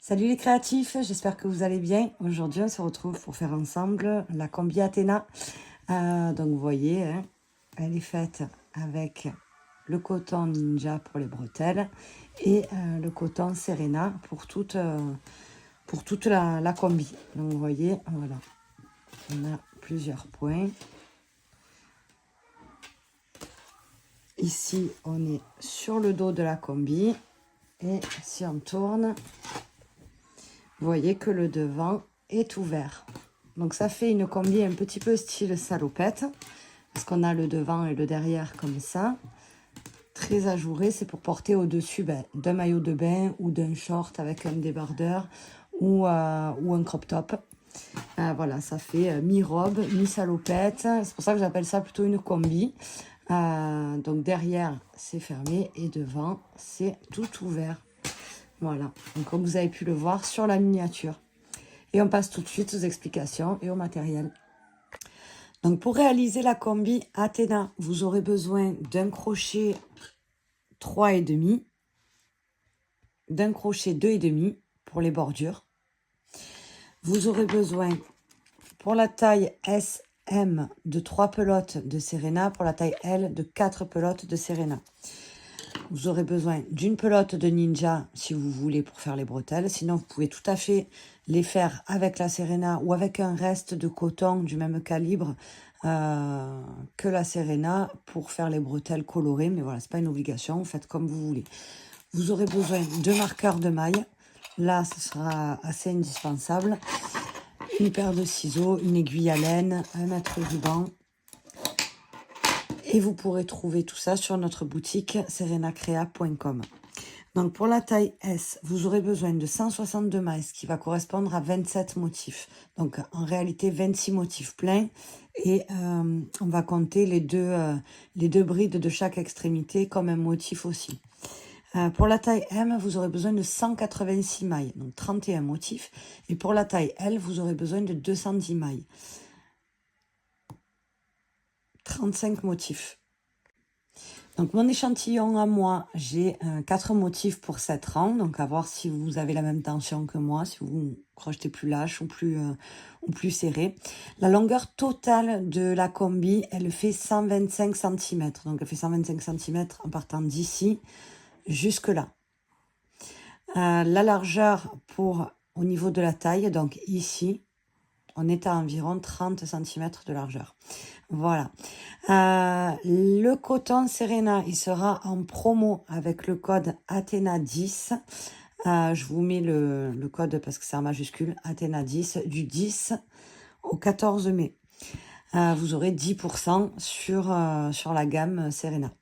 Salut les créatifs, j'espère que vous allez bien. Aujourd'hui, on se retrouve pour faire ensemble la combi Athéna. Donc, vous voyez, hein, elle est faite avec le coton Ninja pour les bretelles et le coton Serena pour toute la combi. Donc, vous voyez, voilà, on a plusieurs points. Ici, on est sur le dos de la combi et si on tourne, vous voyez que le devant est ouvert. Donc ça fait une combi un petit peu style salopette. Parce qu'on a le devant et le derrière comme ça. Très ajouré, c'est pour porter au-dessus d'un maillot de bain ou d'un short avec un débardeur ou un crop top. Voilà, ça fait mi-robe, mi-salopette. C'est pour ça que j'appelle ça plutôt une combi. Donc derrière, c'est fermé et devant, c'est tout ouvert. Voilà, donc comme vous avez pu le voir sur la miniature. Et on passe tout de suite aux explications et au matériel. Donc pour réaliser la combi Athéna, vous aurez besoin d'un crochet 3,5, d'un crochet 2,5 pour les bordures. Vous aurez besoin pour la taille SM de 3 pelotes de Serena, pour la taille L de 4 pelotes de Serena. Vous aurez besoin d'une pelote de Ninja si vous voulez pour faire les bretelles. Sinon, vous pouvez tout à fait les faire avec la Serena ou avec un reste de coton du même calibre que la Serena pour faire les bretelles colorées. Mais voilà, c'est pas une obligation. Vous faites comme vous voulez. Vous aurez besoin de marqueurs de maille. Là, ce sera assez indispensable. Une paire de ciseaux, une aiguille à laine, un mètre ruban. Et vous pourrez trouver tout ça sur notre boutique serenacrea.com. Donc pour la taille S, vous aurez besoin de 162 mailles, ce qui va correspondre à 27 motifs. Donc en réalité 26 motifs pleins et on va compter les deux brides de chaque extrémité comme un motif aussi. Pour la taille M, vous aurez besoin de 186 mailles, donc 31 motifs. Et pour la taille L, vous aurez besoin de 210 mailles. 35 motifs. Donc mon échantillon à moi, j'ai 4 motifs pour 7 rangs. Donc à voir si vous avez la même tension que moi, si vous crochetez plus lâche ou plus serré. La longueur totale de la combi, elle fait 125 cm. Donc elle fait 125 cm en partant d'ici jusque là. La largeur au niveau de la taille, donc ici, on est à environ 30 cm de largeur. Voilà. Le coton Serena, il sera en promo avec le code Athéna10. Je vous mets le code parce que c'est en majuscule, Athéna10, du 10 au 14 mai. Vous aurez 10% sur la gamme Serena.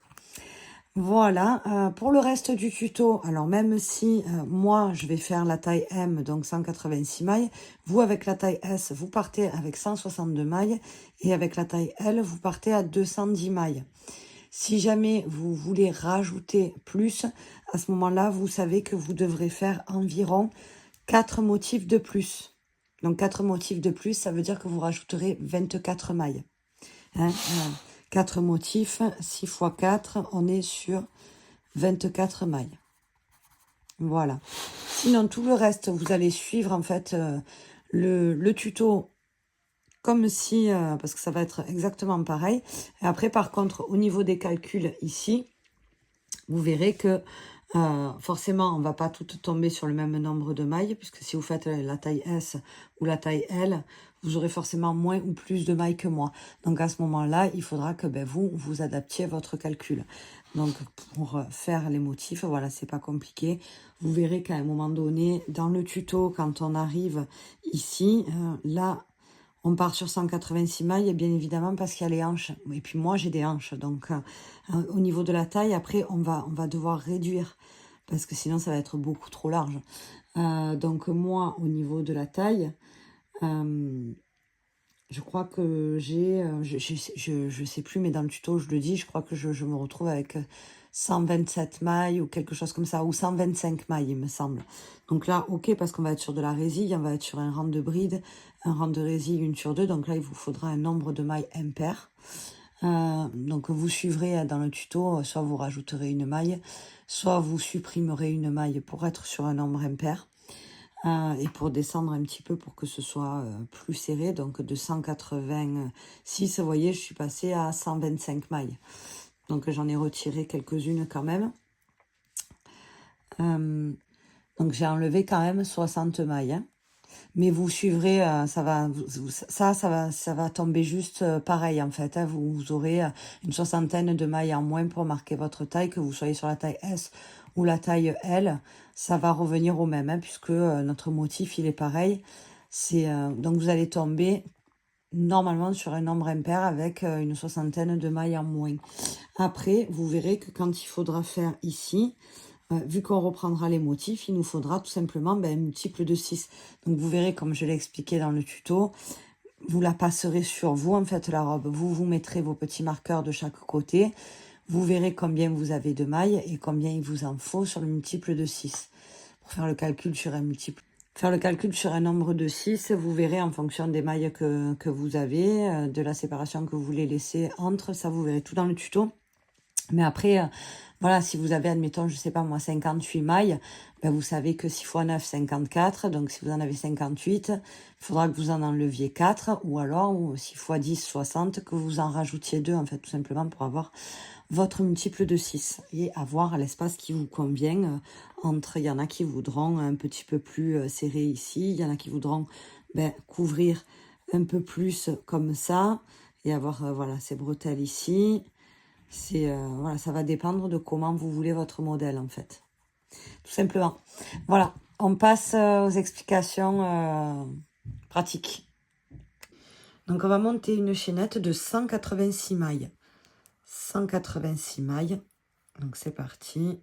Voilà, pour le reste du tuto, alors même si moi je vais faire la taille M, donc 186 mailles, vous avec la taille S, vous partez avec 162 mailles et avec la taille L, vous partez à 210 mailles. Si jamais vous voulez rajouter plus, à ce moment-là, vous savez que vous devrez faire environ 4 motifs de plus. Donc 4 motifs de plus, ça veut dire que vous rajouterez 24 mailles. Hein, 4 motifs, 6 x 4, on est sur 24 mailles. Voilà. Sinon, tout le reste, vous allez suivre en fait le tuto comme si, parce que ça va être exactement pareil. Et après, par contre, au niveau des calculs ici, vous verrez que forcément, on ne va pas toutes tomber sur le même nombre de mailles, puisque si vous faites la taille S ou la taille L, vous aurez forcément moins ou plus de mailles que moi. Donc à ce moment-là, il faudra que vous adaptiez votre calcul. Donc pour faire les motifs, voilà, c'est pas compliqué. Vous verrez qu'à un moment donné, dans le tuto, quand on arrive ici, là, on part sur 186 mailles, bien évidemment, parce qu'il y a les hanches. Et puis moi, j'ai des hanches. Donc, au niveau de la taille, après, on va devoir réduire. Parce que sinon, ça va être beaucoup trop large. Donc, moi, au niveau de la taille, je crois que j'ai... je sais plus, mais dans le tuto, je le dis, je crois que je me retrouve avec 127 mailles ou quelque chose comme ça, ou 125 mailles, il me semble. Donc là, ok, parce qu'on va être sur de la résille, on va être sur un rang de bride, un rang de résille, une sur deux. Donc là, il vous faudra un nombre de mailles impair. Donc vous suivrez dans le tuto, soit vous rajouterez une maille, soit vous supprimerez une maille pour être sur un nombre impair. et pour descendre un petit peu pour que ce soit plus serré. Donc de 186, vous voyez, je suis passée à 125 mailles. Donc j'en ai retiré quelques-unes quand même. Donc j'ai enlevé quand même 60 mailles. Hein. Mais vous suivrez, ça va tomber juste pareil en fait. Hein. Vous aurez une soixantaine de mailles en moins pour marquer votre taille, que vous soyez sur la taille S ou la taille L. Ça va revenir au même, hein, puisque notre motif il est pareil. Donc vous allez tomber normalement sur un nombre impair avec une soixantaine de mailles en moins. Après, vous verrez que quand il faudra faire ici, vu qu'on reprendra les motifs, il nous faudra tout simplement un multiple de 6. Donc vous verrez, comme je l'ai expliqué dans le tuto, vous la passerez sur vous, en fait, la robe. Vous mettrez vos petits marqueurs de chaque côté. Vous verrez combien vous avez de mailles et combien il vous en faut sur le multiple de 6. Pour faire le calcul sur un multiple. Faire le calcul sur un nombre de 6, vous verrez en fonction des mailles que vous avez, de la séparation que vous voulez laisser entre, ça vous verrez tout dans le tuto. Mais après, voilà, si vous avez, admettons, je sais pas moi, 58 mailles, vous savez que 6 x 9, 54. Donc, si vous en avez 58, il faudra que vous en enleviez 4. Ou alors, 6 x 10, 60, que vous en rajoutiez 2, en fait, tout simplement pour avoir votre multiple de 6. Et avoir l'espace qui vous convient entre, il y en a qui voudront un petit peu plus serré ici. Il y en a qui voudront couvrir un peu plus comme ça. Et avoir, voilà, ces bretelles ici. Voilà, ça va dépendre de comment vous voulez votre modèle en fait. Tout simplement. Voilà, on passe aux explications pratiques. Donc on va monter une chaînette de 186 mailles. 186 mailles. Donc c'est parti.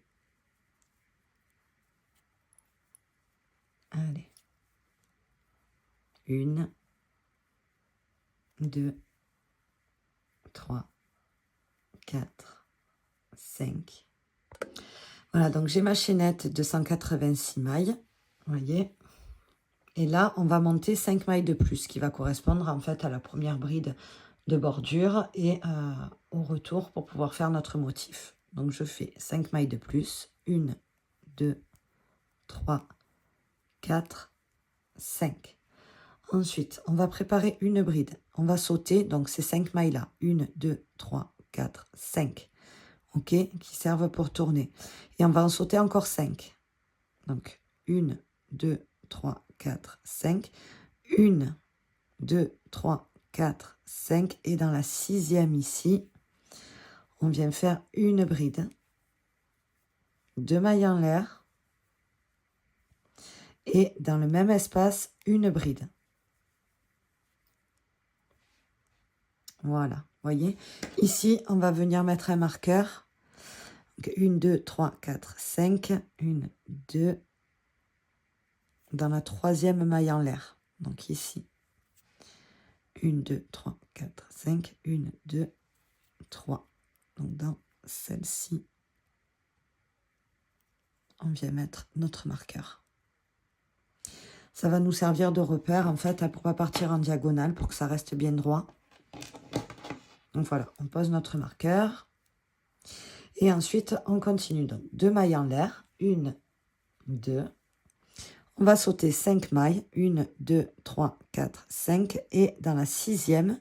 Allez. 1, 2, 3, 4, 5. Voilà, donc j'ai ma chaînette de 186 mailles. Vous voyez. Et là, on va monter 5 mailles de plus, qui va correspondre en fait à la première bride de bordure et au retour pour pouvoir faire notre motif. Donc je fais 5 mailles de plus. 1, 2, 3, 4, 5. Ensuite, on va préparer une bride. On va sauter donc ces 5 mailles-là. 1, 2, 3, 4, 5. OK, qui servent pour tourner. Et on va en sauter encore 5. Donc 1, 2, 3, 4, 5. 1, 2, 3, 4, 5. Et dans la 6e ici, on vient faire une bride. 2 mailles en l'air. Et dans le même espace, une bride. Voilà, voyez. Ici, on va venir mettre un marqueur. 1, 2, 3, 4, 5. 1, 2. Dans la 3e maille en l'air. Donc ici. 1, 2, 3, 4, 5. 1, 2, 3. Donc dans celle-ci, on vient mettre notre marqueur. Ça va nous servir de repère, en fait, pour ne pas partir en diagonale, pour que ça reste bien droit. Donc voilà, on pose notre marqueur. Et ensuite, on continue. Donc 2 mailles en l'air. 1, 2. On va sauter 5 mailles. 1, 2, 3, 4, 5. Et dans la 6e,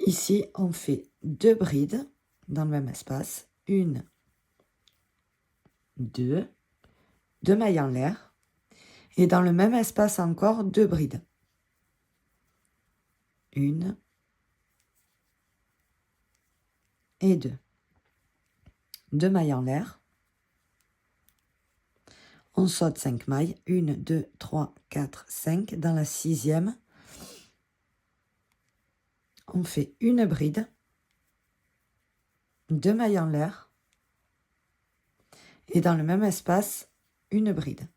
ici, on fait 2 brides dans le même espace. 1, 2. 2 mailles en l'air. Et dans le même espace encore, 2 brides. 1 et 2. 2 mailles en l'air. On saute 5 mailles. 1, 2, 3, 4, 5. Dans la 6e, on fait une bride. 2 mailles en l'air. Et dans le même espace, une bride.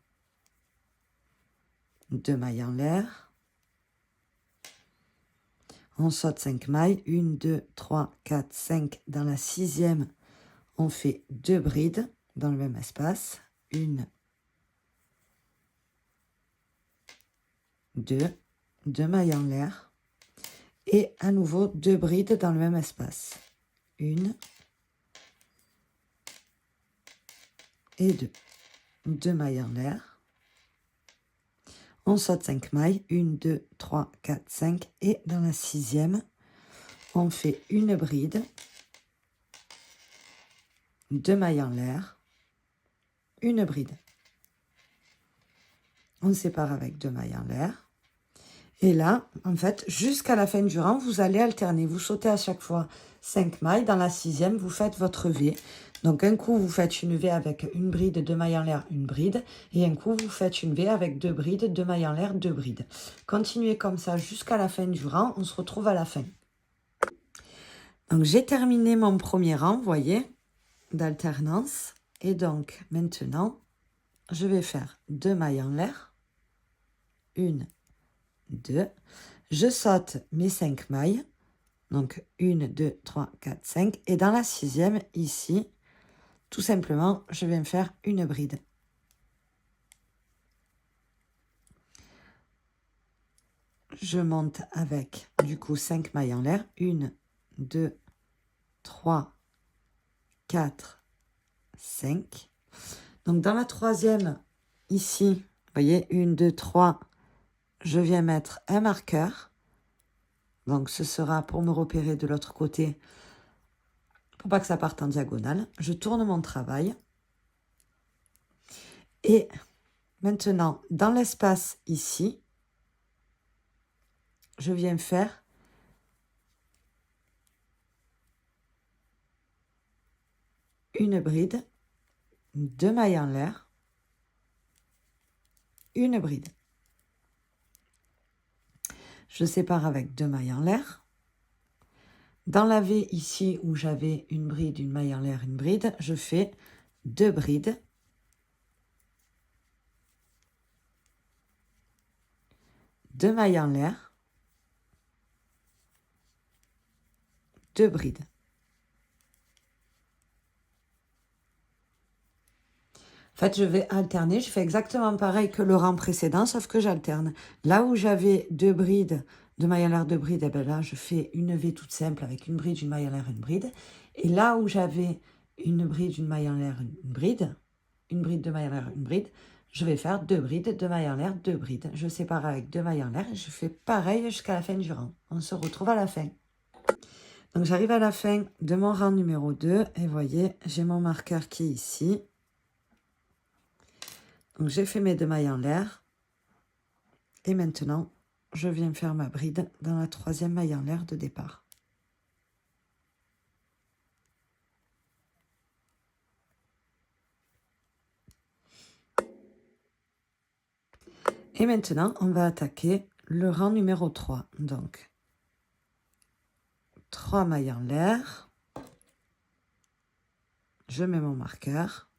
2 mailles en l'air. On saute 5 mailles. 1, 2, 3, 4, 5. Dans la 6e, on fait 2 brides dans le même espace. 1, 2. 2 mailles en l'air. Et à nouveau 2 brides dans le même espace. 1 et 2. 2 mailles en l'air. On saute 5 mailles, 1, 2, 3, 4, 5, et dans la 6e, on fait une bride, 2 mailles en l'air, une bride. On sépare avec 2 mailles en l'air. Et là, en fait, jusqu'à la fin du rang, vous allez alterner. Vous sautez à chaque fois 5 mailles. Dans la 6e, vous faites votre V. Donc, un coup, vous faites une V avec une bride, 2 mailles en l'air, une bride. Et un coup, vous faites une V avec 2 brides, 2 mailles en l'air, 2 brides. Continuez comme ça jusqu'à la fin du rang. On se retrouve à la fin. Donc, j'ai terminé mon premier rang, vous voyez, d'alternance. Et donc, maintenant, je vais faire 2 mailles en l'air. 1, 2. Je saute mes 5 mailles. Donc, 1, 2, 3, 4, 5. Et dans la 6e, ici, tout simplement, je vais me faire une bride. Je monte avec, du coup, 5 mailles en l'air. 1, 2, 3, 4, 5. Donc, dans la 3e, ici, vous voyez, 1, 2, 3, je viens mettre un marqueur. Donc, ce sera pour me repérer de l'autre côté, pour pas que ça parte en diagonale. Je tourne mon travail. Et maintenant, dans l'espace ici, je viens faire une bride, 2 mailles en l'air, une bride. Je sépare avec 2 mailles en l'air. Dans la V ici où j'avais une bride, une maille en l'air, une bride, je fais 2 brides. Deux mailles en l'air, 2 brides. En fait, je vais alterner. Je fais exactement pareil que le rang précédent, sauf que j'alterne. Là où j'avais 2 brides, 2 mailles en l'air, 2 brides, et bien là, je fais une V toute simple avec une bride, une maille en l'air, une bride. Et là où j'avais une bride, une maille en l'air, une bride, 2 mailles en l'air, une bride, je vais faire 2 brides, 2 mailles en l'air, 2 brides. Je sépare avec 2 mailles en l'air et je fais pareil jusqu'à la fin du rang. On se retrouve à la fin. Donc, j'arrive à la fin de mon rang numéro 2 et voyez, j'ai mon marqueur qui est ici. Donc, j'ai fait mes 2 mailles en l'air. Et maintenant, je viens faire ma bride dans la 3e maille en l'air de départ. Et maintenant, on va attaquer le rang numéro 3. Donc, 3 mailles en l'air. Je mets mon marqueur.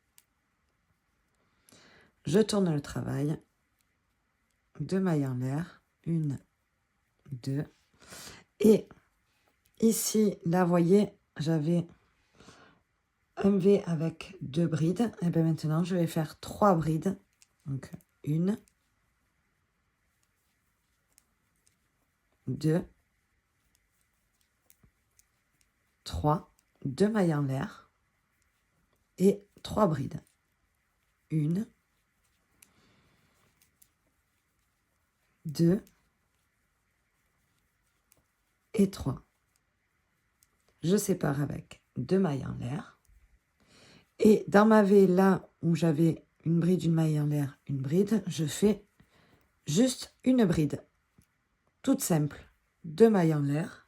Je tourne le travail. 2 mailles en l'air. 1, 2. Et ici, là, vous voyez, j'avais un V avec 2 brides. Et bien maintenant, je vais faire 3 brides. Donc, 1, 2, 3, 2 mailles en l'air et 3 brides. 1, 2 et 3. Je sépare avec 2 mailles en l'air. Et dans ma V, là où j'avais une bride, une maille en l'air, une bride, je fais juste une bride. Toute simple. 2 mailles en l'air.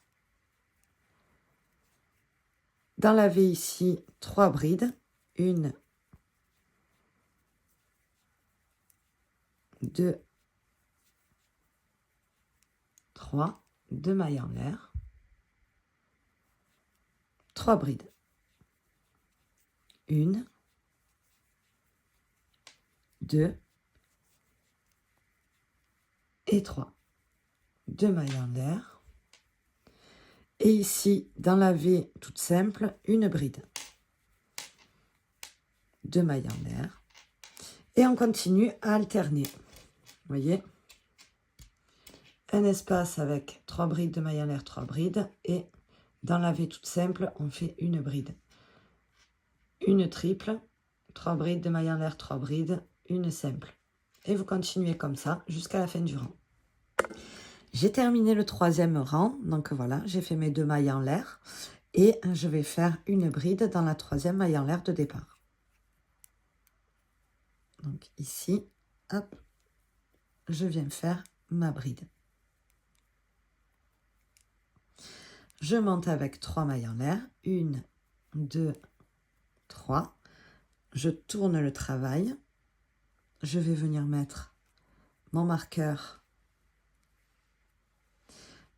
Dans la V ici, 3 brides. 1, 2, 3. 2 mailles en l'air. 3 brides. 1, 2 et 3. 2 mailles en l'air. Et ici, dans la V toute simple, une bride. 2 mailles en l'air. Et on continue à alterner. Vous voyez, un espace avec 3 brides de mailles en l'air, 3 brides. Et dans la V toute simple, on fait une bride. Une triple, 3 brides de mailles en l'air, 3 brides, une simple. Et vous continuez comme ça jusqu'à la fin du rang. J'ai terminé le 3e rang. Donc voilà, j'ai fait mes 2 mailles en l'air. Et je vais faire une bride dans la 3e maille en l'air de départ. Donc ici, hop, je viens faire ma bride. Je monte avec 3 mailles en l'air. 1, 2, 3. Je tourne le travail. Je vais venir mettre mon marqueur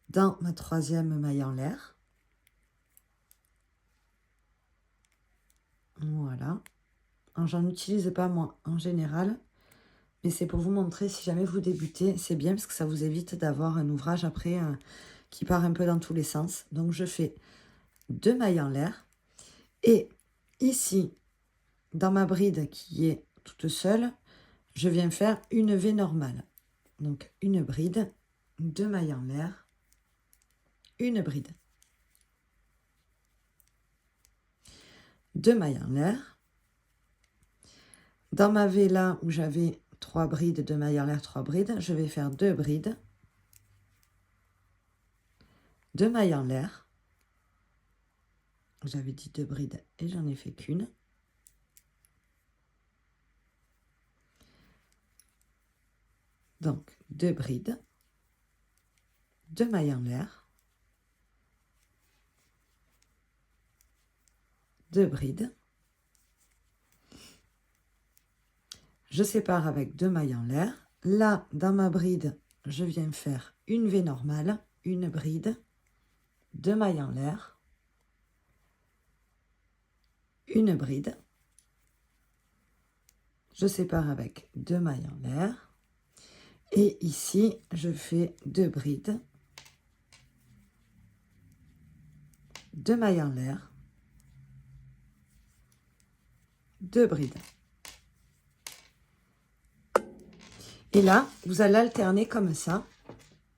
dans ma 3e maille en l'air. Voilà. J'en utilise pas moi en général, mais c'est pour vous montrer si jamais vous débutez, c'est bien parce que ça vous évite d'avoir un ouvrage après qui part un peu dans tous les sens. Donc je fais 2 mailles en l'air et ici, dans ma bride qui est toute seule, je viens faire une V normale. Donc une bride, 2 mailles en l'air, une bride. 2 mailles en l'air. Dans ma V là où j'avais 3 brides, 2 mailles en l'air, 3 brides, je vais faire 2 brides, 2 mailles en l'air. J'avais dit 2 brides et j'en ai fait qu'une. Donc 2 brides, 2 mailles en l'air, 2 brides. Je sépare avec 2 mailles en l'air. Là, dans ma bride, je viens faire une V normale, une bride, 2 mailles en l'air, une bride. Je sépare avec 2 mailles en l'air. Et ici, je fais 2 brides, 2 mailles en l'air, 2 brides. Et là, vous allez alterner comme ça,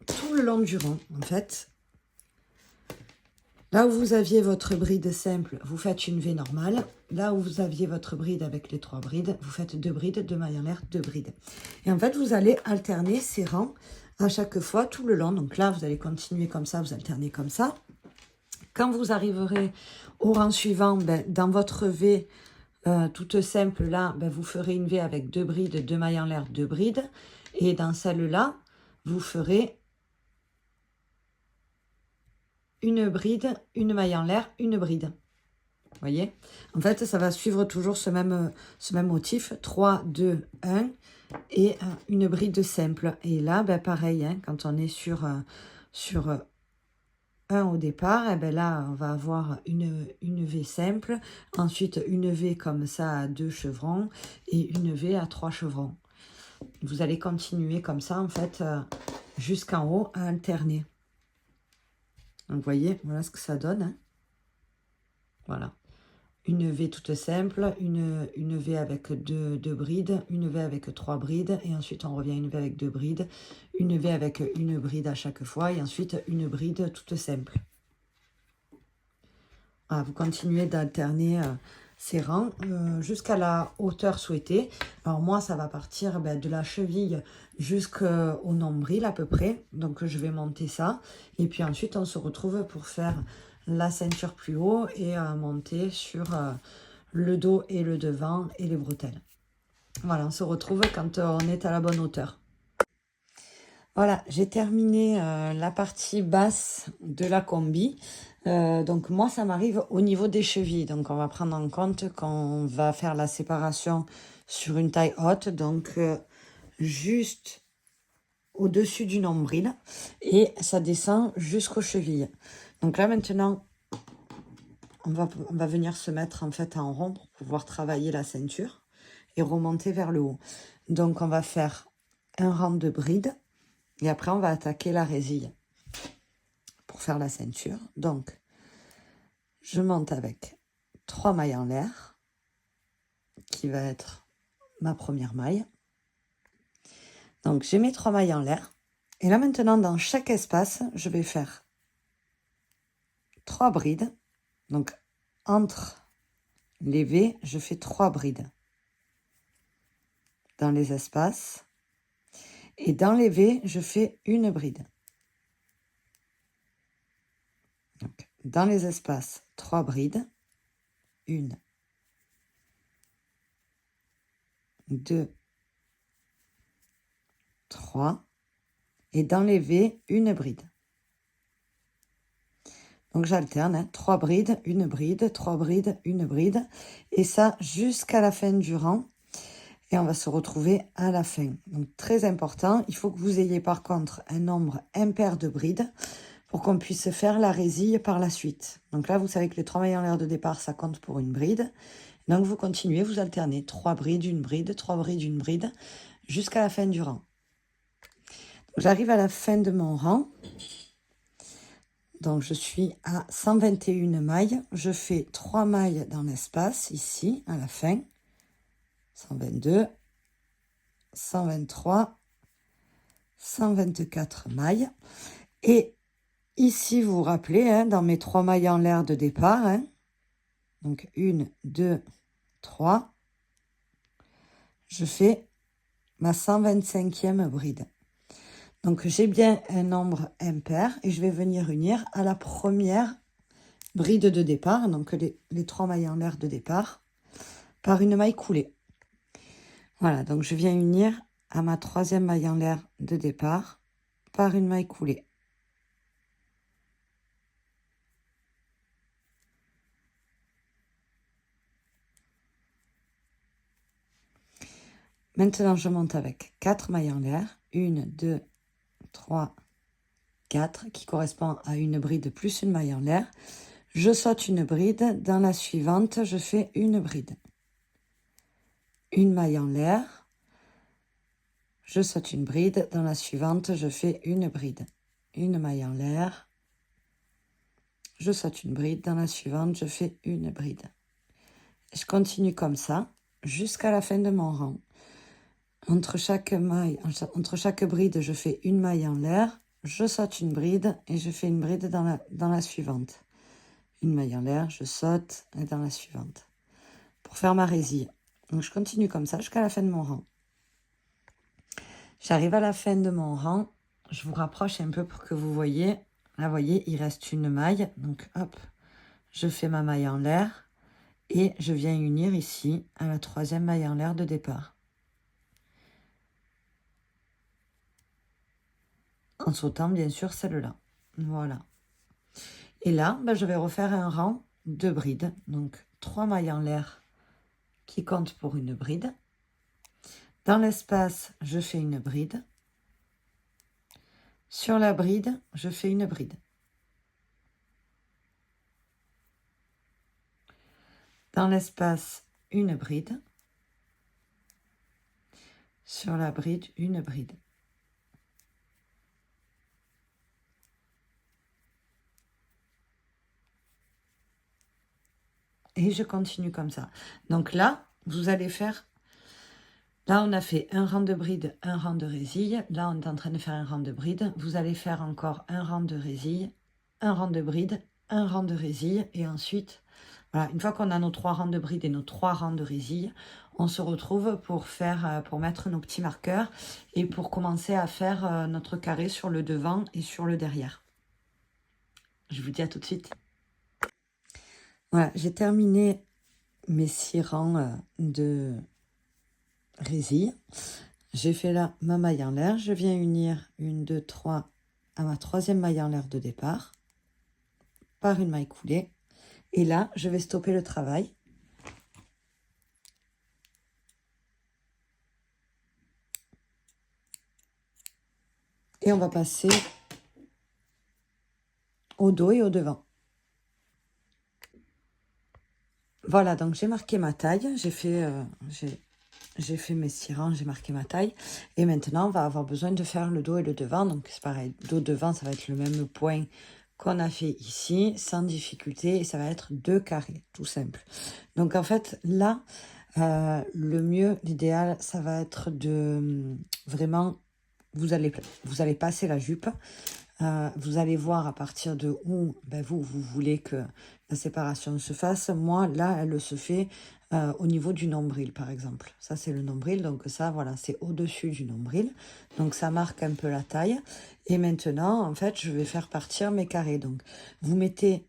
tout le long du rang, en fait. Là où vous aviez votre bride simple, vous faites une V normale. Là où vous aviez votre bride avec les 3 brides, vous faites 2 brides, 2 mailles en l'air, 2 brides. Et en fait, vous allez alterner ces rangs à chaque fois, tout le long. Donc là, vous allez continuer comme ça, vous alternez comme ça. Quand vous arriverez au rang suivant, dans votre V toute simple, là, vous ferez une V avec 2 brides, 2 mailles en l'air, 2 brides. Et dans celle-là, vous ferez une bride, une maille en l'air, une bride. Vous voyez? En fait, ça va suivre toujours ce même motif. 3, 2, 1 et une bride simple. Et là, pareil, hein, quand on est sur 1 au départ, et là, on va avoir une V simple, ensuite une V comme ça à 2 chevrons et une V à 3 chevrons. Vous allez continuer comme ça, en fait, jusqu'en haut à alterner. Donc, vous voyez, voilà ce que ça donne. Hein. Voilà. Une V toute simple, une V avec 2 brides, une V avec 3 brides, et ensuite on revient à une V avec 2 brides, une V avec une bride à chaque fois, et ensuite une bride toute simple. Voilà, vous continuez d'alterner ces rangs jusqu'à la hauteur souhaitée. Alors moi, ça va partir de la cheville jusqu'au nombril à peu près. Donc je vais monter ça. Et puis ensuite, on se retrouve pour faire la ceinture plus haut et monter sur le dos et le devant et les bretelles. Voilà, on se retrouve quand on est à la bonne hauteur. Voilà, j'ai terminé la partie basse de la combi. Donc moi, ça m'arrive au niveau des chevilles. Donc on va prendre en compte qu'on va faire la séparation sur une taille haute. Donc juste au-dessus du nombril. Et ça descend jusqu'aux chevilles. Donc là maintenant, on va venir se mettre en fait en rond pour pouvoir travailler la ceinture et remonter vers le haut. Donc on va faire un rang de brides. Et après, on va attaquer la résille pour faire la ceinture. Donc, je monte avec 3 mailles en l'air, qui va être ma première maille. Donc, j'ai mes 3 mailles en l'air. Et là, maintenant, dans chaque espace, je vais faire 3 brides. Donc, entre les V, je fais 3 brides. Dans les espaces, Et dans les V, je fais une bride. Donc, dans les espaces, 3 brides. 1, 2, 3. Et dans les V, une bride. Donc j'alterne, hein, 3 brides, une bride, 3 brides, une bride. Et ça jusqu'à la fin du rang. Et on va se retrouver à la fin. Donc très important, il faut que vous ayez par contre un nombre impair de brides pour qu'on puisse faire la résille par la suite. Donc là, vous savez que les 3 mailles en l'air de départ, ça compte pour une bride. Donc vous continuez, vous alternez 3 brides, une bride, 3 brides, une bride, jusqu'à la fin du rang. J'arrive à la fin de mon rang. Donc je suis à 121 mailles. Je fais 3 mailles dans l'espace, ici, à la fin. 122, 123, 124 mailles. Et ici, vous vous rappelez, hein, dans mes 3 mailles en l'air de départ, hein, donc 1, 2, 3, je fais ma 125e bride. Donc j'ai bien un nombre impair et je vais venir unir à la première bride de départ, donc les 3 mailles en l'air de départ, par une maille coulée. Voilà, donc je viens unir à ma 3e maille en l'air de départ par une maille coulée. Maintenant, je monte avec 4 mailles en l'air, 1, 2, 3, 4, qui correspond à une bride plus une maille en l'air. Je saute une bride, dans la suivante, je fais une bride. Une maille en l'air, je saute une bride, dans la suivante, je fais une bride. Une maille en l'air, je saute une bride, dans la suivante, je fais une bride. Je continue comme ça, jusqu'à la fin de mon rang. Entre chaque bride, je fais une maille en l'air, je saute une bride et je fais une bride dans la suivante. Une maille en l'air, je saute et dans la suivante. Pour faire ma résille. Donc je continue comme ça jusqu'à la fin de mon rang. J'arrive à la fin de mon rang. Je vous rapproche un peu pour que vous voyez. Là, vous voyez, il reste une maille. Donc hop, je fais ma maille en l'air et je viens unir ici à la 3e maille en l'air de départ. En sautant bien sûr celle-là. Voilà. Et là, je vais refaire un rang de brides. Donc 3 mailles en l'air qui comptent pour une bride. Dans l'espace, je fais une bride. Sur la bride, je fais une bride. Dans l'espace, une bride. Sur la bride, une bride. Et je continue comme ça. Donc là, vous allez faire... Là, on a fait un rang de bride, un rang de résille. Là, on est en train de faire un rang de bride. Vous allez faire encore un rang de résille, un rang de bride, un rang de résille. Et ensuite, voilà, une fois qu'on a nos 3 rangs de bride et nos 3 rangs de résille, on se retrouve pour mettre nos petits marqueurs et pour commencer à faire notre carré sur le devant et sur le derrière. Je vous dis à tout de suite. Voilà, j'ai terminé mes 6 rangs de résille. J'ai fait là ma maille en l'air. Je viens unir 1, 2, 3 à ma 3e maille en l'air de départ par une maille coulée. Et là, je vais stopper le travail. Et on va passer au dos et au devant. Voilà, donc j'ai marqué ma taille. J'ai fait mes 6 rangs, j'ai marqué ma taille. Et maintenant, on va avoir besoin de faire le dos et le devant. Donc c'est pareil, dos devant, ça va être le même point qu'on a fait ici, sans difficulté. Et ça va être 2 carrés, tout simple. Donc en fait, là, le mieux, l'idéal, ça va être de vraiment... Vous allez passer la jupe. Vous allez voir à partir de où vous voulez que la séparation se fasse. Moi, là, elle se fait au niveau du nombril, par exemple. Ça, c'est le nombril, donc ça, voilà, c'est au-dessus du nombril. Donc, ça marque un peu la taille. Et maintenant, en fait, je vais faire partir mes carrés. Donc, vous mettez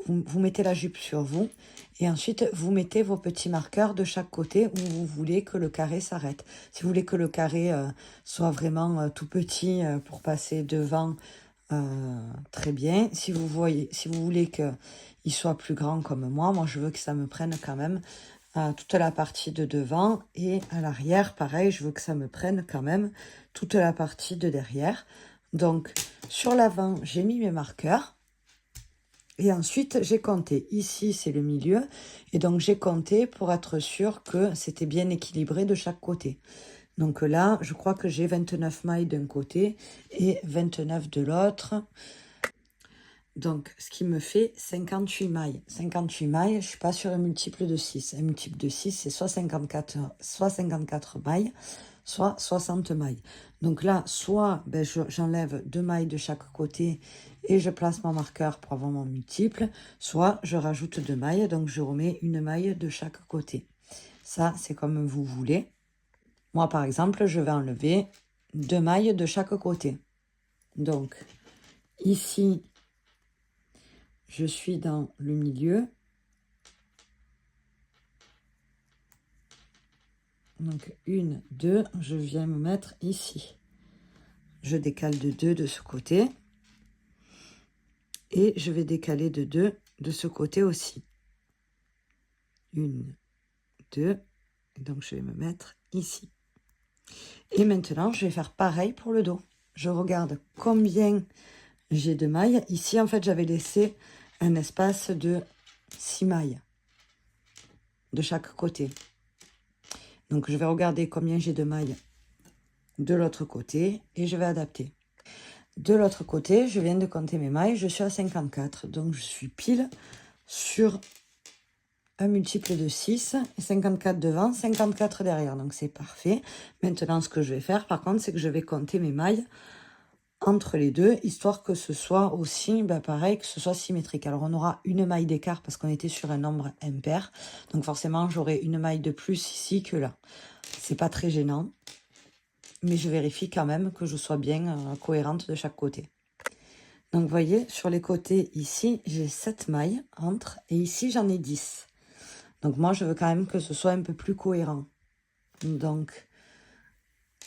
vous mettez la jupe sur vous et ensuite vous mettez vos petits marqueurs de chaque côté où vous voulez que le carré s'arrête. Si vous voulez que le carré soit vraiment tout petit pour passer devant, très bien. Si vous voulez qu'il soit plus grand comme moi je veux que ça me prenne quand même toute la partie de devant, et à l'arrière, pareil, je veux que ça me prenne quand même toute la partie de derrière. Donc, sur l'avant, j'ai mis mes marqueurs. Et ensuite, j'ai compté. Ici, c'est le milieu. Et donc, j'ai compté pour être sûr que c'était bien équilibré de chaque côté. Donc là, je crois que j'ai 29 mailles d'un côté et 29 de l'autre. Donc, ce qui me fait 58 mailles. 58 mailles, je ne suis pas sur un multiple de 6. Un multiple de 6, c'est soit 54 mailles, soit 60 mailles. Donc là, soit j'enlève 2 mailles de chaque côté et je place mon marqueur pour avoir mon multiple, soit je rajoute 2 mailles, donc je remets une maille de chaque côté. Ça, c'est comme vous voulez. Moi, par exemple, je vais enlever 2 mailles de chaque côté. Donc, ici, je suis dans le milieu. Donc, 1, 2, je viens me mettre ici. Je décale de 2 de ce côté. Et je vais décaler de 2 de ce côté aussi. 1, 2. Donc, je vais me mettre ici. Et maintenant, je vais faire pareil pour le dos. Je regarde combien j'ai de mailles. Ici, en fait, j'avais laissé un espace de 6 mailles de chaque côté. Donc, je vais regarder combien j'ai de mailles de l'autre côté et je vais adapter. De l'autre côté, je viens de compter mes mailles, je suis à 54. Donc, je suis pile sur un multiple de 6, 54 devant, 54 derrière. Donc, c'est parfait. Maintenant, ce que je vais faire, par contre, c'est que je vais compter mes mailles entre les deux, histoire que ce soit aussi, pareil, que ce soit symétrique. Alors, on aura une maille d'écart parce qu'on était sur un nombre impair. Donc, forcément, j'aurai une maille de plus ici que là. C'est pas très gênant. Mais je vérifie quand même que je sois bien cohérente de chaque côté. Donc, vous voyez, sur les côtés, ici, j'ai 7 mailles entre, et ici, j'en ai 10. Donc, moi, je veux quand même que ce soit un peu plus cohérent. Donc,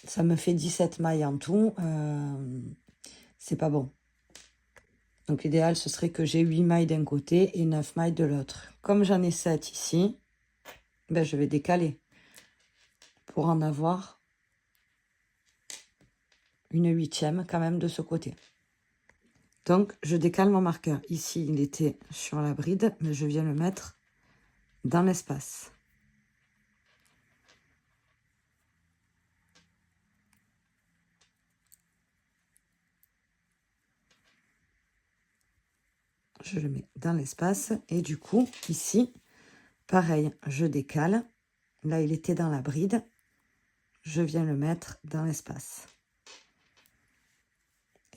ça me fait 17 mailles en tout. C'est pas bon. Donc, l'idéal, ce serait que j'ai 8 mailles d'un côté et 9 mailles de l'autre. Comme j'en ai 7 ici, je vais décaler pour en avoir une 8e quand même de ce côté. Donc, je décale mon marqueur. Ici, il était sur la bride, mais je viens le mettre dans l'espace. Je le mets dans l'espace. Et du coup, ici, pareil, je décale. Là, il était dans la bride. Je viens le mettre dans l'espace.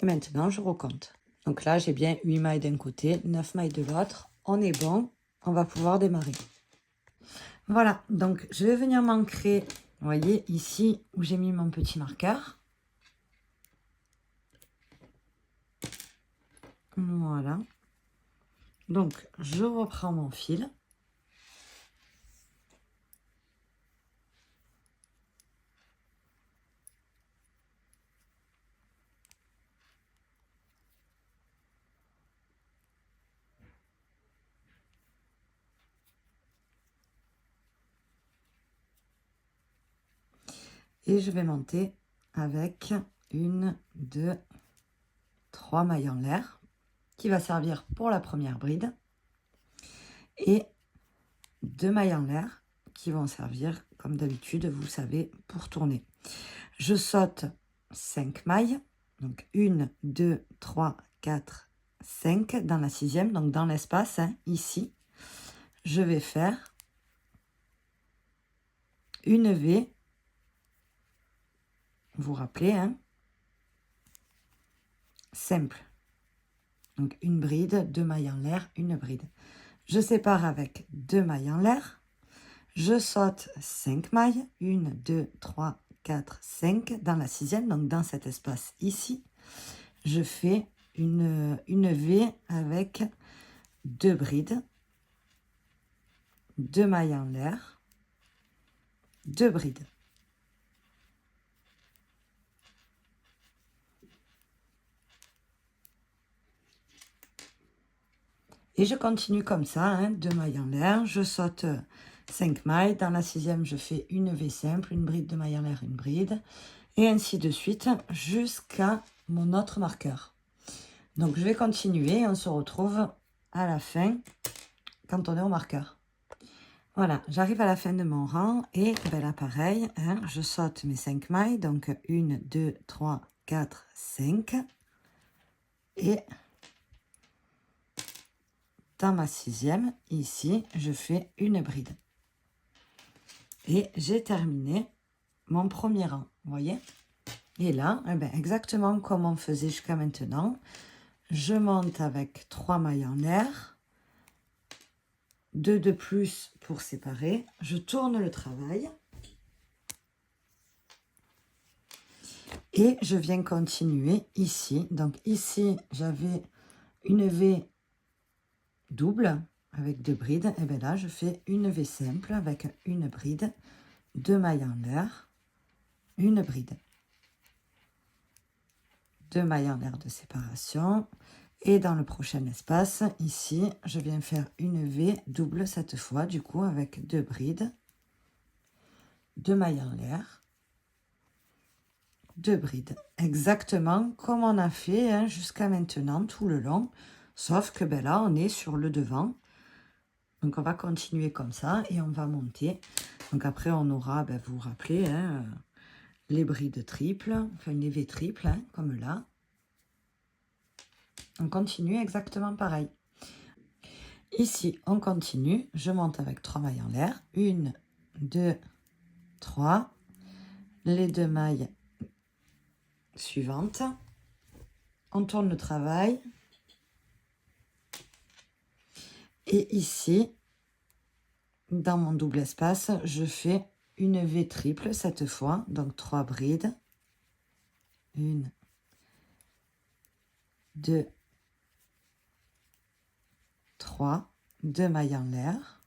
Et maintenant, je recompte. Donc là, j'ai bien 8 mailles d'un côté, 9 mailles de l'autre. On est bon. On va pouvoir démarrer. Voilà, donc je vais venir m'ancrer, vous voyez, ici où j'ai mis mon petit marqueur. Voilà. Donc, je reprends mon fil. Et je vais monter avec 1, 2, 3 mailles en l'air qui va servir pour la première bride. Et 2 mailles en l'air qui vont servir, comme d'habitude, vous savez, pour tourner. Je saute 5 mailles, donc 1, 2, 3, 4, 5 dans la 6e, donc dans l'espace, ici. Je vais faire une V, vous vous rappelez, simple. Donc une bride, 2 mailles en l'air, une bride. Je sépare avec 2 mailles en l'air. Je saute 5 mailles, 1, 2, 3, 4, 5 dans la 6e, donc dans cet espace ici. Je fais une V avec 2 brides, 2 mailles en l'air, 2 brides. Et je continue comme ça, hein, 2 mailles en l'air, je saute 5 mailles, dans la 6e je fais une V simple, une bride de mailles en l'air, une bride, et ainsi de suite jusqu'à mon autre marqueur. Donc je vais continuer et on se retrouve à la fin quand on est au marqueur. Voilà, j'arrive à la fin de mon rang et ben là pareil, hein, je saute mes 5 mailles, donc 1, 2, 3, 4, 5 et dans ma 6e, ici, je fais une bride. Et j'ai terminé mon premier rang, vous voyez? Et là, eh ben, exactement comme on faisait jusqu'à maintenant, je monte avec 3 mailles en l'air, 2 de plus pour séparer, je tourne le travail et je viens continuer ici. Donc ici, j'avais une V double avec 2 brides, et bien là je fais une V simple avec une bride, 2 mailles en l'air, une bride, 2 mailles en l'air de séparation, et dans le prochain espace ici je viens faire une V double cette fois, du coup avec 2 brides, 2 mailles en l'air, 2 brides, exactement comme on a fait, hein, jusqu'à maintenant tout le long, sauf que ben là on est sur le devant. Donc on va continuer comme ça et on va monter. Donc après on aura, ben, vous vous rappelez, hein, les brides triples, enfin les V triples, hein, comme là. On continue exactement pareil. Ici on continue, je monte avec 3 mailles en l'air, 1, 2, 3, les 2 mailles suivantes, on tourne le travail. Et ici, dans mon double espace, je fais une V triple cette fois, donc 3 brides, 1, 2, 3, 2 mailles en l'air,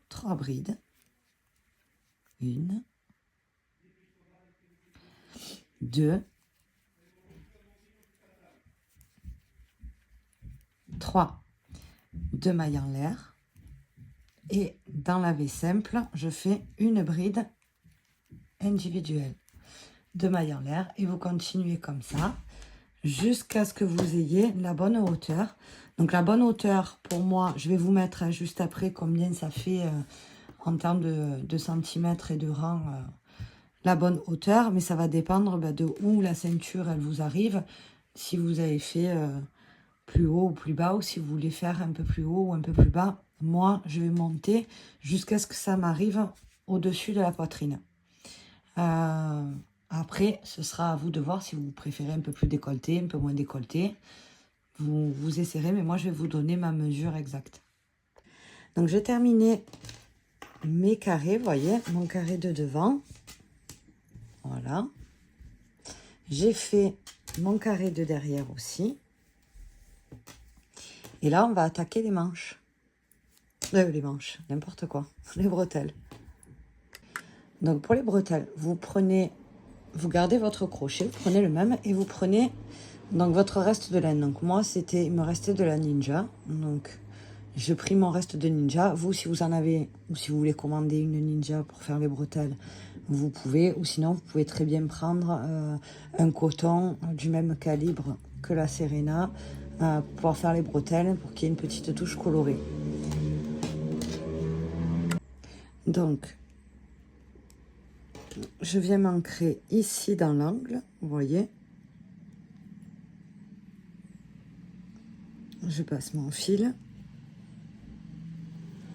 3 brides, 1, 2, 3, 2 mailles en l'air, et dans la V simple, je fais une bride individuelle, 2 mailles en l'air, et vous continuez comme ça jusqu'à ce que vous ayez la bonne hauteur. Donc la bonne hauteur, pour moi, je vais vous mettre, hein, juste après combien ça fait en termes de centimètres et de rang, la bonne hauteur, mais ça va dépendre de où la ceinture elle vous arrive, si vous avez fait plus haut ou plus bas, ou si vous voulez faire un peu plus haut ou un peu plus bas. Moi, je vais monter jusqu'à ce que ça m'arrive au-dessus de la poitrine. Après, ce sera à vous de voir si vous préférez un peu plus décolleté, un peu moins décolleté. Vous essaierez, mais moi, je vais vous donner ma mesure exacte. Donc, j'ai terminé mes carrés, vous voyez, mon carré de devant. Voilà. J'ai fait mon carré de derrière aussi. Et là, on va attaquer les manches. Les manches, n'importe quoi. Les bretelles. Donc, pour les bretelles, vous gardez votre crochet, vous prenez le même et vous prenez donc votre reste de laine. Donc, moi, il me restait de la Ninja. Donc, j'ai pris mon reste de Ninja. Vous, si vous en avez, ou si vous voulez commander une Ninja pour faire les bretelles, vous pouvez. Ou sinon, vous pouvez très bien prendre un coton du même calibre que la Serena pour pouvoir faire les bretelles, pour qu'il y ait une petite touche colorée. Donc, je viens m'ancrer ici dans l'angle, vous voyez. Je passe mon fil.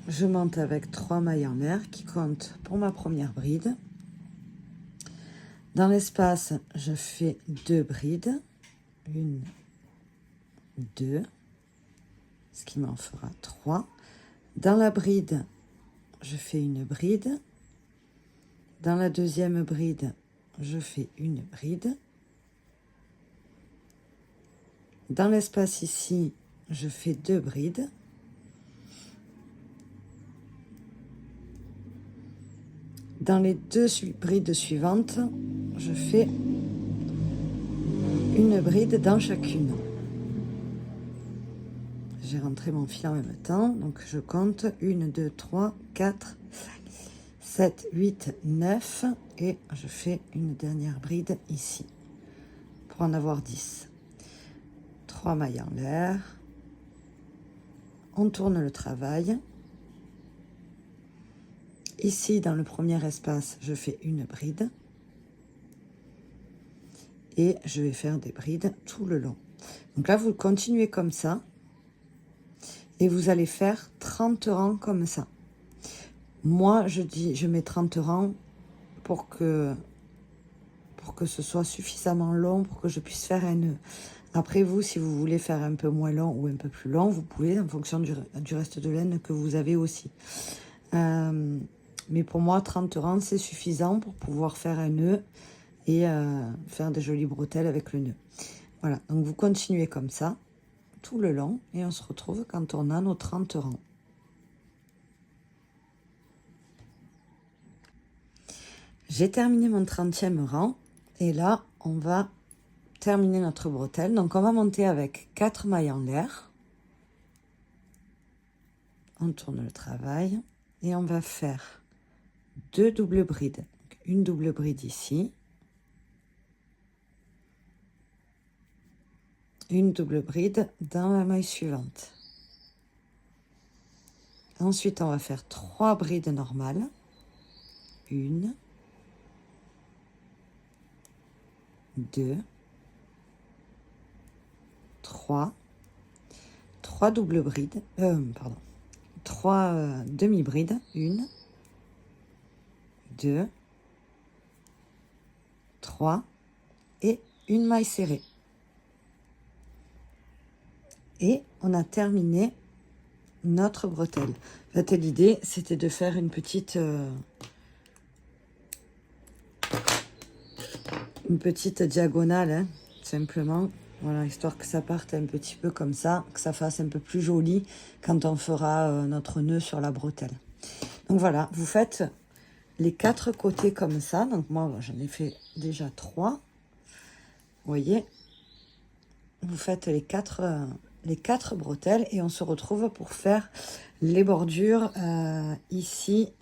Je monte avec 3 mailles en l'air qui comptent pour ma première bride. Dans l'espace, je fais 2 brides. 1, 2, ce qui m'en fera 3. Dans la bride, je fais une bride. Dans la deuxième bride, je fais une bride. Dans l'espace ici, je fais 2 brides. Dans les 2 brides suivantes, je fais une bride dans chacune. J'ai rentré mon fil en même temps, donc je compte 1, 2, 3, 4, 5, 7, 8, 9 et je fais une dernière bride ici pour en avoir 10. 3 mailles en l'air, on tourne le travail. Ici, dans le premier espace, je fais une bride et je vais faire des brides tout le long. Donc là, vous continuez comme ça et vous allez faire 30 rangs comme ça. Moi, je mets 30 rangs pour que ce soit suffisamment long pour que je puisse faire un nœud. Après vous, si vous voulez faire un peu moins long ou un peu plus long, vous pouvez en fonction du reste de laine que vous avez aussi. Mais pour moi, 30 rangs, c'est suffisant pour pouvoir faire un nœud et faire des jolies bretelles avec le nœud. Voilà, donc vous continuez comme ça tout le long et on se retrouve quand on a nos 30 rangs. J'ai terminé mon 30e rang et là, on va terminer notre bretelle. Donc on va monter avec 4 mailles en l'air. On tourne le travail et on va faire 2 doubles brides. Donc, une double bride ici, une double bride dans la maille suivante. Ensuite, on va faire 3 brides normales. 1, 2, 3, 3 doubles brides, 3 demi-brides, 1, 2, 3 et une maille serrée. Et on a terminé notre bretelle. En fait, l'idée, c'était de faire une petite diagonale, hein, simplement. Voilà, histoire que ça parte un petit peu comme ça, que ça fasse un peu plus joli quand on fera notre nœud sur la bretelle. Donc voilà, vous faites les 4 côtés comme ça. Donc moi, j'en ai fait déjà 3. Vous voyez, vous faites les 4 bretelles et on se retrouve pour faire les bordures ici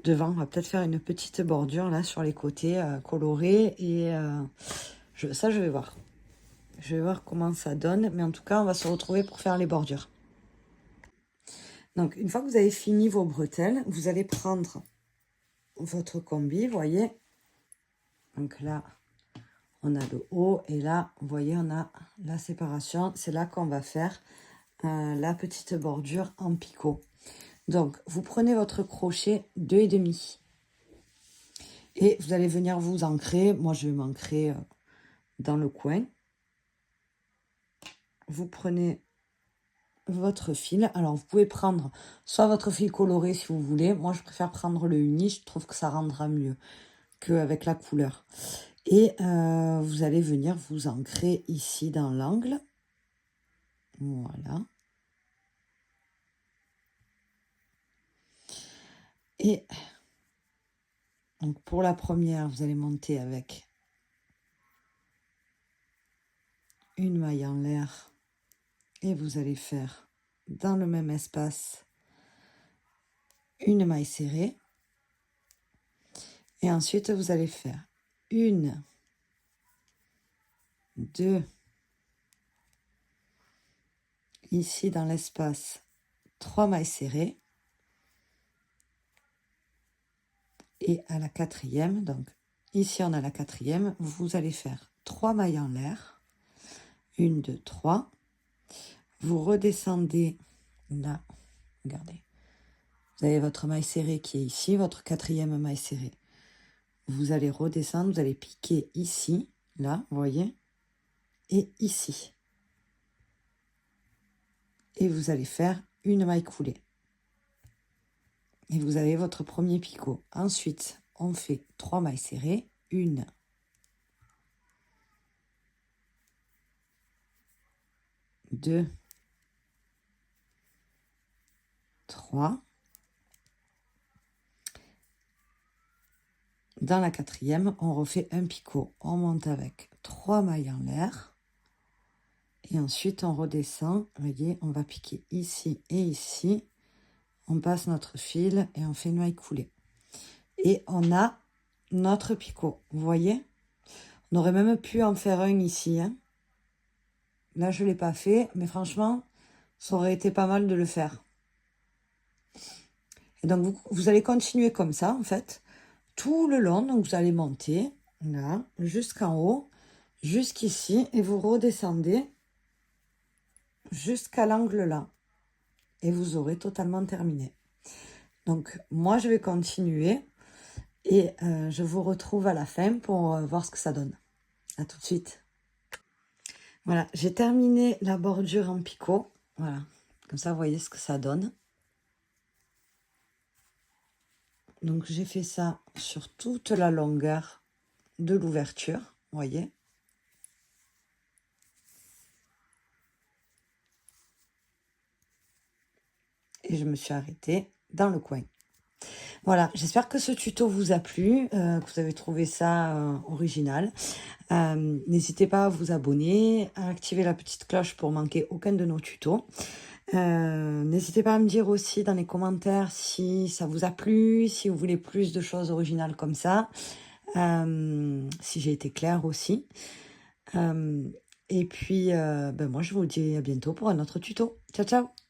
devant. On va peut-être faire une petite bordure là sur les côtés colorés et ça je vais voir. Je vais voir comment ça donne, mais en tout cas on va se retrouver pour faire les bordures. Donc une fois que vous avez fini vos bretelles, vous allez prendre votre combi, vous voyez. Donc là on a le haut et là vous voyez on a la séparation. C'est là qu'on va faire la petite bordure en picot. Donc vous prenez votre crochet 2,5 et vous allez venir vous ancrer. Moi je vais m'ancrer dans le coin. Vous prenez votre fil. Alors vous pouvez prendre soit votre fil coloré si vous voulez. Moi je préfère prendre le uni, je trouve que ça rendra mieux qu'avec la couleur. Et vous allez venir vous ancrer ici dans l'angle. Voilà. Et donc pour la première, vous allez monter avec une maille en l'air et vous allez faire dans le même espace une maille serrée. Et ensuite, vous allez faire 1, 2, ici dans l'espace, 3 mailles serrées. Et à la 4e, donc ici on a la 4e, vous allez faire 3 mailles en l'air. 1, 2, 3. Vous redescendez là, regardez. Vous avez votre maille serrée qui est ici, votre 4e maille serrée. Vous allez redescendre, vous allez piquer ici, là, vous voyez, et ici. et vous allez faire une maille coulée. Et vous avez votre premier picot. Ensuite, on fait 3 mailles serrées. 1, 2, 3. Dans la 4e, on refait un picot. On monte avec 3 mailles en l'air. Et ensuite, on redescend. Vous voyez, on va piquer ici et ici. On passe notre fil et on fait une maille coulée. Et on a notre picot. Vous voyez? On aurait même pu en faire un ici. Hein. Là, je ne l'ai pas fait. Mais franchement, ça aurait été pas mal de le faire. Et donc, vous allez continuer comme ça, en fait. Tout le long, donc vous allez monter, là, jusqu'en haut, jusqu'ici. Et vous redescendez jusqu'à l'angle là. Et vous aurez totalement terminé. Donc, moi, je vais continuer. Et je vous retrouve à la fin pour voir ce que ça donne. À tout de suite. Voilà, j'ai terminé la bordure en picot. Voilà, comme ça, vous voyez ce que ça donne. Donc, j'ai fait ça sur toute la longueur de l'ouverture, vous voyez. Et je me suis arrêtée dans le coin. Voilà, j'espère que ce tuto vous a plu, que vous avez trouvé ça original. N'hésitez pas à vous abonner, à activer la petite cloche pour manquer aucun de nos tutos. N'hésitez pas à me dire aussi dans les commentaires si ça vous a plu, si vous voulez plus de choses originales comme ça, si j'ai été claire aussi. Et puis, moi je vous dis à bientôt pour un autre tuto. Ciao, ciao!